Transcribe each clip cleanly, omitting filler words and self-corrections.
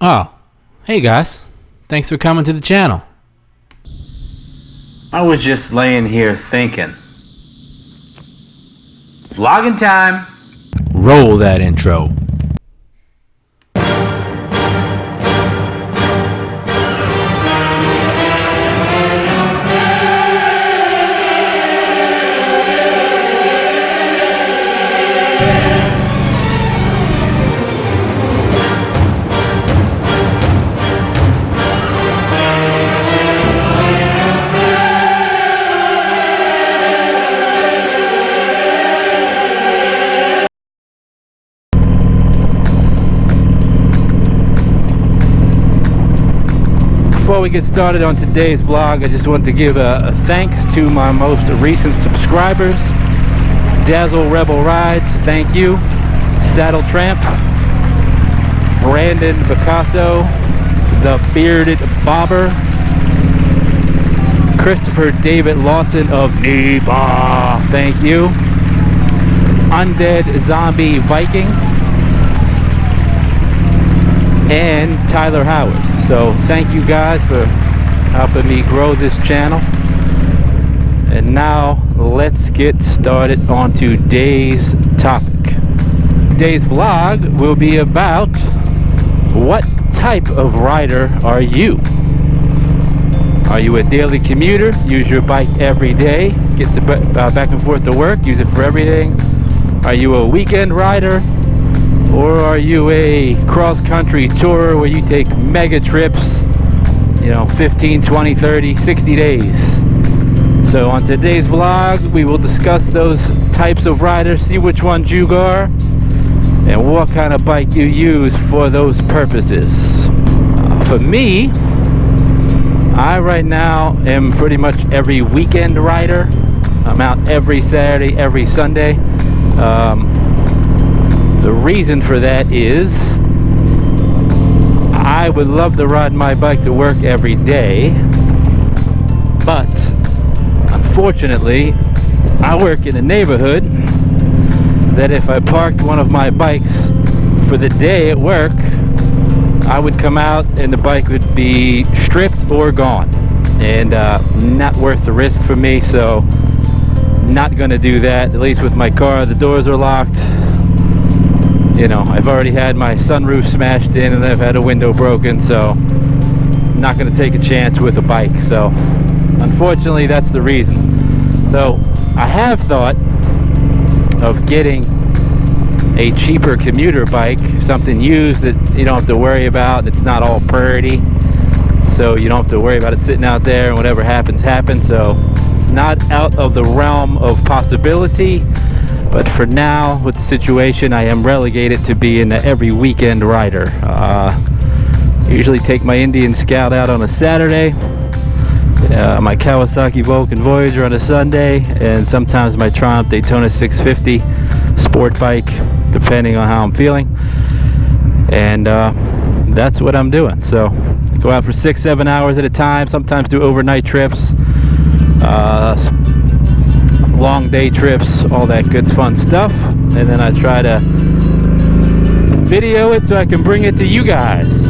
Oh, hey guys. Thanks for coming to the channel. I was just laying here thinking. Vlogging time. Roll that intro. Before we get started on today's vlog, I just want to give a thanks to my most recent subscribers. Dazzle Rebel Rides, thank you. Saddle Tramp, Brandon Picasso, The Bearded Bobber, Christopher David Lawson of Neba, thank you. Undead Zombie Viking, and Tyler Howard. So thank you guys for helping me grow this channel. And now let's get started on today's topic. Today's vlog will be about what type of rider are you? Are you a daily commuter? Use your bike every day, get back and forth to work, use it for everything. Are you a weekend rider? Or are you a cross-country tourer where you take mega trips, 15, 20, 30, 60 days? So on today's vlog, we will discuss those types of riders, see which ones you are, and what kind of bike you use for those purposes. For me, I right now am pretty much every weekend rider. I'm out every Saturday, every Sunday. The reason for that is I would love to ride my bike to work every day, but unfortunately I work in a neighborhood that if I parked one of my bikes for the day at work, I would come out and the bike would be stripped or gone, and not worth the risk for me. So not gonna do that, at least with my car. The doors are locked. I've already had my sunroof smashed in and I've had a window broken, so I'm not going to take a chance with a bike. So unfortunately that's the reason. So I have thought of getting a cheaper commuter bike, something used that you don't have to worry about. It's not all pretty, so you don't have to worry about it sitting out there and whatever happens happens. So it's not out of the realm of possibility. But for now, with the situation, I am relegated to being an every weekend rider. Usually take my Indian Scout out on a Saturday, my Kawasaki Vulcan Voyager on a Sunday, and sometimes my Triumph Daytona 650 sport bike, depending on how I'm feeling. And that's what I'm doing. So go out for 6-7 hours at a time, sometimes do overnight trips, long day trips, all that good fun stuff, and then I try to video it so I can bring it to you guys.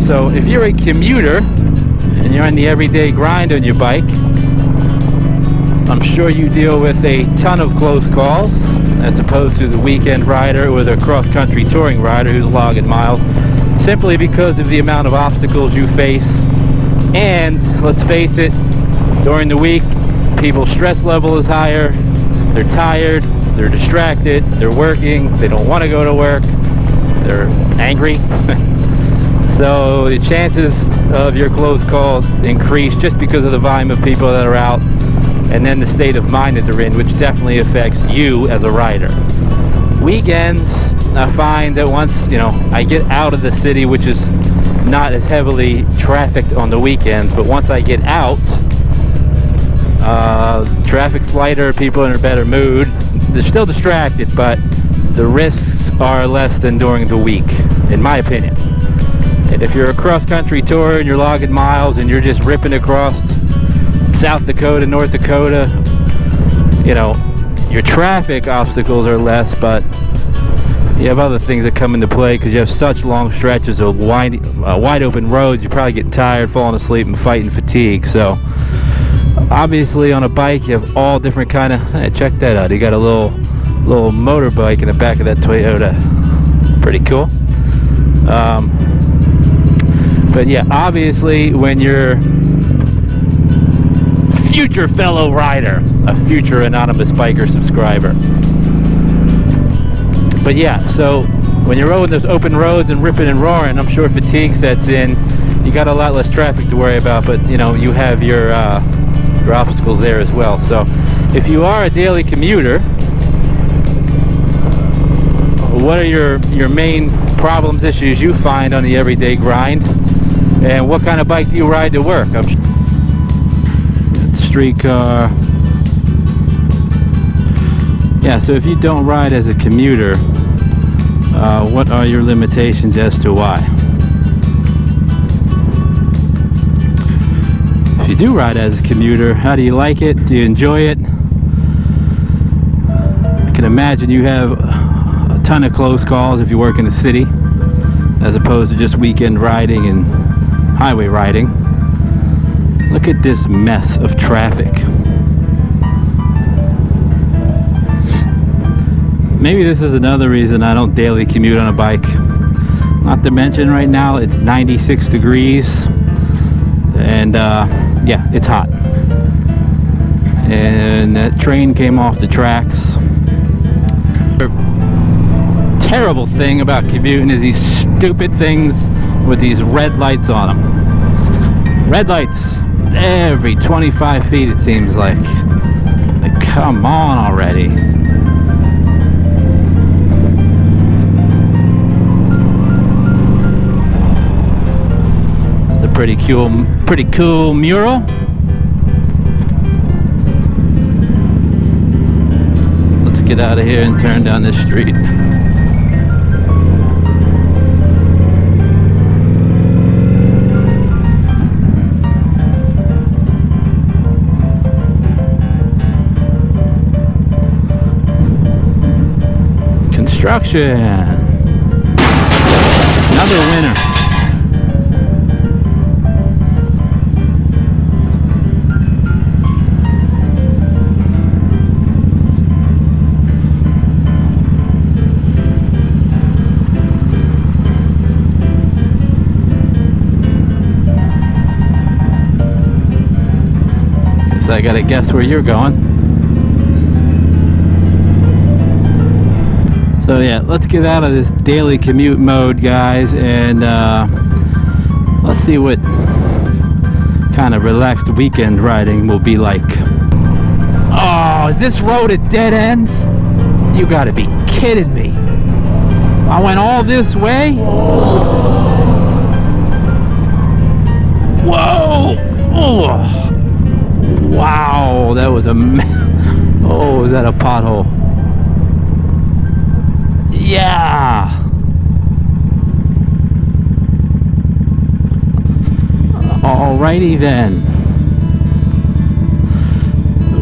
So if you're a commuter and you're on the everyday grind on your bike, I'm sure you deal with a ton of close calls as opposed to the weekend rider or the cross-country touring rider who's logging miles, simply because of the amount of obstacles you face. And let's face it, during the week people's stress level is higher, they're tired, they're distracted, they're working, they don't want to go to work, they're angry. So the chances of your close calls increase just because of the volume of people that are out, and then the state of mind that they're in, which definitely affects you as a rider. Weekends, I find that once I get out of the city, which is not as heavily trafficked on the weekends, but once I get out, traffic's lighter, people are in a better mood, they're still distracted, but the risks are less than during the week, in my opinion. And if you're a cross-country tourer and you're logging miles and you're just ripping across South Dakota, North Dakota, your traffic obstacles are less, but You have other things that come into play because you have such long stretches of wide open roads. You probably get tired, falling asleep, and fighting fatigue. So obviously on a bike you have all different kind of, hey, check that out, you got a little motorbike in the back of that Toyota. Pretty cool. But yeah, obviously when you're future fellow rider, a future anonymous biker subscriber. But yeah, so when you're rolling those open roads and ripping and roaring, I'm sure fatigue sets in. You got a lot less traffic to worry about, but you know, you have your obstacles there as well. So if you are a daily commuter, what are your main problems, issues you find on the everyday grind, and what kind of bike do you ride to work? Streetcar. Yeah, so if you don't ride as a commuter, what are your limitations as to why? If you do ride as a commuter, how do you like it? Do you enjoy it? I can imagine you have a ton of close calls if you work in the city, as opposed to just weekend riding and highway riding. Look at this mess of traffic. Maybe this is another reason I don't daily commute on a bike. Not to mention right now it's 96 degrees and yeah, it's hot. And that train came off the tracks. The terrible thing about commuting is these stupid things with these red lights on them. Red lights every 25 feet it seems like. Like, come on already. That's a pretty cool mural. Let's get out of here and turn down this street. Construction. Another winner. Guess I gotta guess where you're going. So yeah, let's get out of this daily commute mode, guys, and let's see what kind of relaxed weekend riding will be like. Oh, is this road a dead end? You gotta be kidding me. I went all this way? Whoa! Oh! Wow, that was a oh, was that a pothole? Yeah. Alrighty then.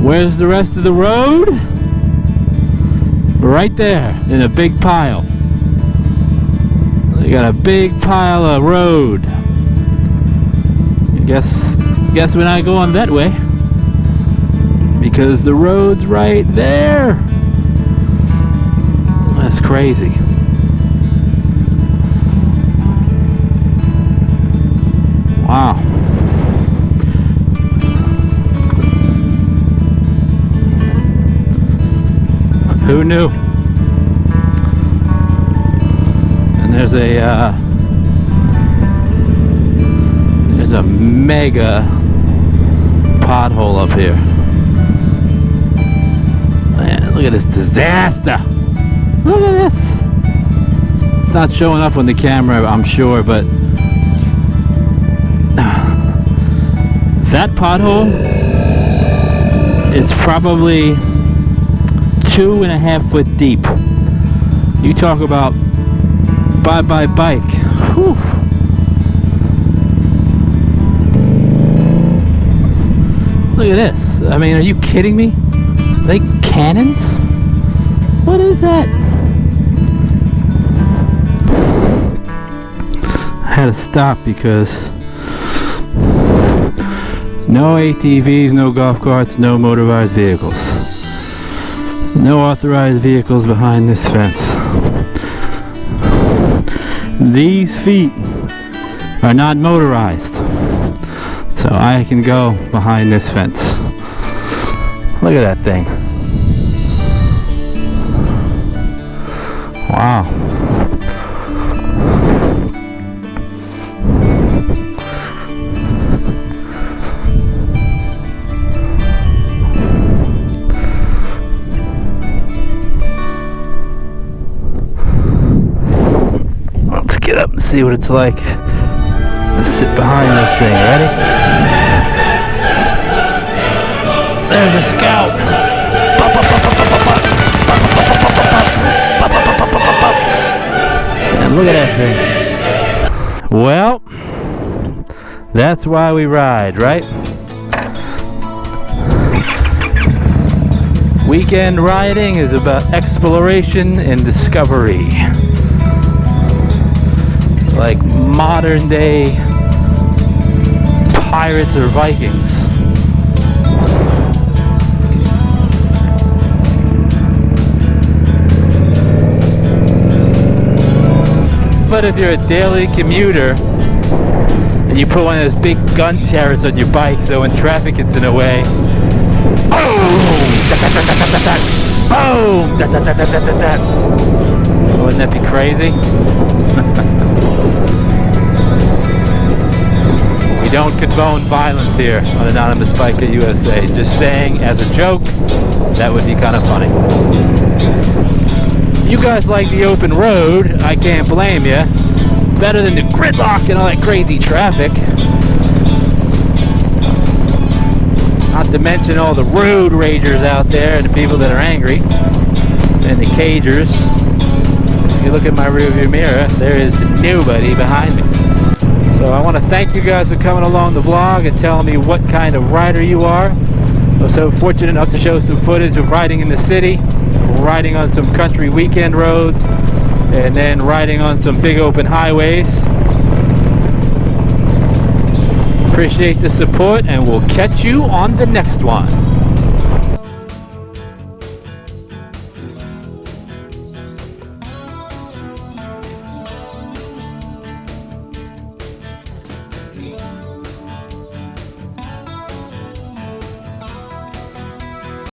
Where's the rest of the road? Right there in a big pile. They got a big pile of road. Guess we're not going that way because the road's right there. That's crazy. Wow. Who knew? And there's a mega pothole up here. Man, look at this disaster. Look at this. It's not showing up on the camera, I'm sure, but that pothole is probably 2.5 foot deep. You talk about bye-bye bike. Whew. Look at this. I mean, are you kidding me? Are they cannons? What is that? had to stop because no ATVs, no golf carts, no motorized vehicles. No authorized vehicles behind this fence. These feet are not motorized, so I can go behind this fence. Look at that thing. Wow. Let's get up and see what it's like to sit behind this thing. Ready? There's a scout. And look at that thing. Well, that's why we ride, right? Weekend riding is about exploration and discovery. Like modern day pirates or Vikings. But if you're a daily commuter and you put one of those big gun turrets on your bike, so when traffic gets in the way, boom, wouldn't that be crazy? We don't condone violence here on Anonymous Biker USA. Just saying, as a joke, that would be kind of funny. You guys like the open road, I can't blame you. It's better than the gridlock and all that crazy traffic. Not to mention all the road ragers out there and the people that are angry. And the cagers. If you look at my rearview mirror, there is nobody behind me. So I want to thank you guys for coming along the vlog and telling me what kind of rider you are. I was so fortunate enough to show some footage of riding in the city, riding on some country weekend roads, and then riding on some big open highways. Appreciate the support, and we'll catch you on the next one.